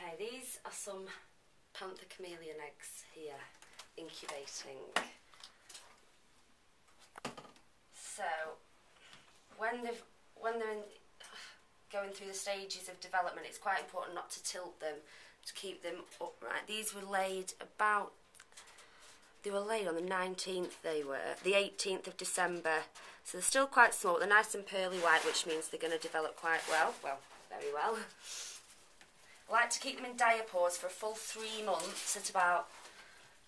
Okay, these are some Panther Chameleon eggs here, incubating. So, when they're going through the stages of development, it's quite important not to tilt them, to keep them upright. These were laid on the 19th, the 18th of December. So they're still quite small, they're nice and pearly white, which means they're going to develop quite well, very well. I like to keep them in diapause for a full 3 months at about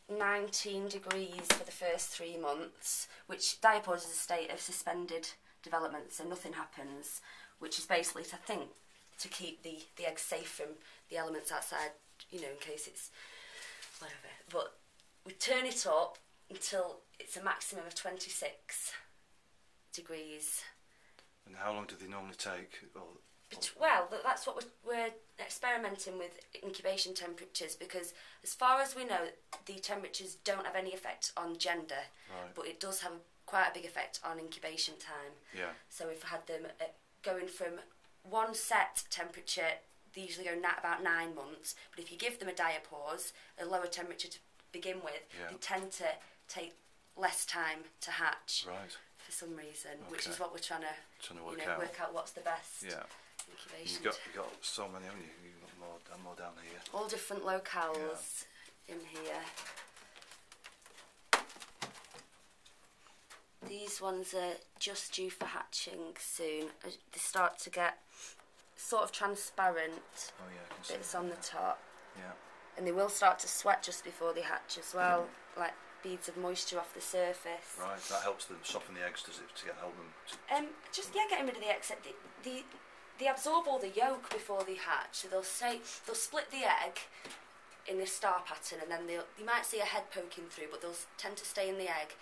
19 degrees for the first 3 months, which diapause is a state of suspended development, so nothing happens, which is basically, I think, to keep the eggs safe from the elements outside, you know, in case it's whatever. But we turn it up until it's a maximum of 26 degrees. And how long do they normally take? Well, that's what we're experimenting with, incubation temperatures, because as far as we know, the temperatures don't have any effect on gender, right. But it does have quite a big effect on incubation time. Yeah. So we've had them going from one set temperature, they usually go about 9 months, but if you give them a diapause, a lower temperature to begin with, yeah. They tend to take less time to hatch. Right. For some reason, okay. Which is what we're trying to work out what's the best. Yeah. Incubation. You got so many, haven't you? You've got more down here. All different locales in here. These ones are just due for hatching soon. They start to get sort of transparent bits on the top. Yeah. And they will start to sweat just before they hatch as well, like beads of moisture off the surface. Right, that helps them soften the eggs, does it, to help them? Getting rid of the eggs. They absorb all the yolk before they hatch, so they'll split the egg in a star pattern, and then you might see a head poking through, but they'll tend to stay in the egg,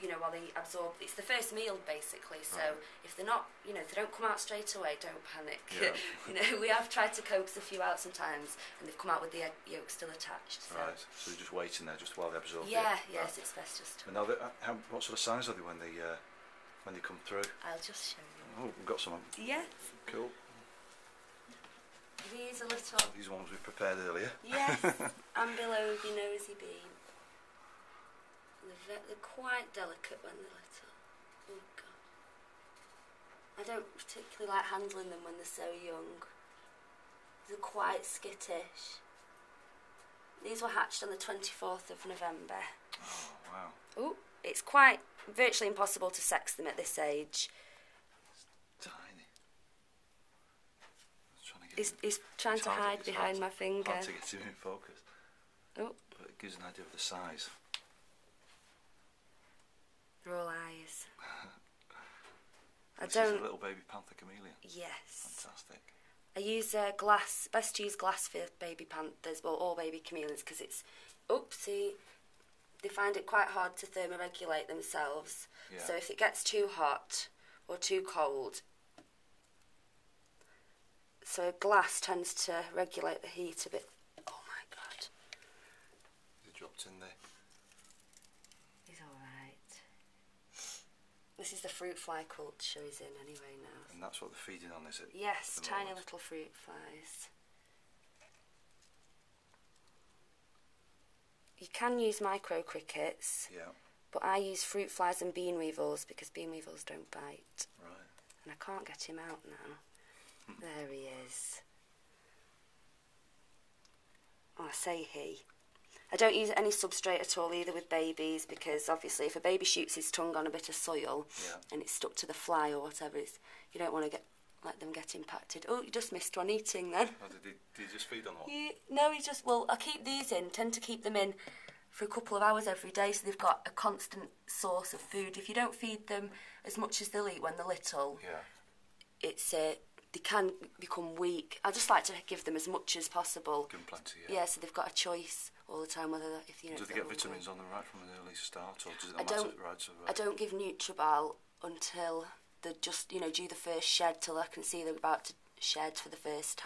you know, while they absorb. It's the first meal basically, so if they're not, you know, if they don't come out straight away, don't panic. Yeah. You know, we have tried to coax a few out sometimes, and they've come out with the egg yolk still attached. So. Right, so you're just waiting there just while they absorb. Yeah, yes, it's best just. And now, what sort of size are they when they come through? I'll just show you. Oh, we've got some. Yes. Cool. These are little. These ones we prepared earlier. Yes, ambilobe nosy bean. They're quite delicate when they're little. Oh God. I don't particularly like handling them when they're so young. They're quite skittish. These were hatched on the 24th of November. Oh, wow. Oh, it's quite virtually impossible to sex them at this age. It's tiny. He's trying to hide behind my finger. Hard to get him in focus. Oh. But it gives an idea of the size. They're all eyes. This is a little baby Panther Chameleon. Yes. Fantastic. I use glass. Best to use glass for baby panthers, well, all baby chameleons, because it's oopsie. They find it quite hard to thermoregulate themselves. Yeah. So if it gets too hot or too cold, so glass tends to regulate the heat a bit. Oh my God. They dropped in there. He's alright. This is the fruit fly culture he's in anyway now. And that's what they're feeding on, is it? Yes, tiny little fruit flies. You can use micro crickets. Yeah. But I use fruit flies and bean weevils because bean weevils don't bite. Right. And I can't get him out now. There he is. Oh, I say he. I don't use any substrate at all either with babies, because obviously if a baby shoots his tongue on a bit of soil and it's stuck to the fly or whatever, you don't want to let them get impacted. Oh, you just missed one eating then. Oh, did he just feed on one? No, I keep these in, tend to keep them in for a couple of hours every day, so they've got a constant source of food. If you don't feed them as much as they'll eat when they're little, they can become weak. I just like to give them as much as possible. Give them plenty, yeah. So they've got a choice all the time whether do they get vitamins on them right from an early start, or does it not matter right? I don't give Nutribal until they're just, do the first shed, till I can see they're about to shed for the first time.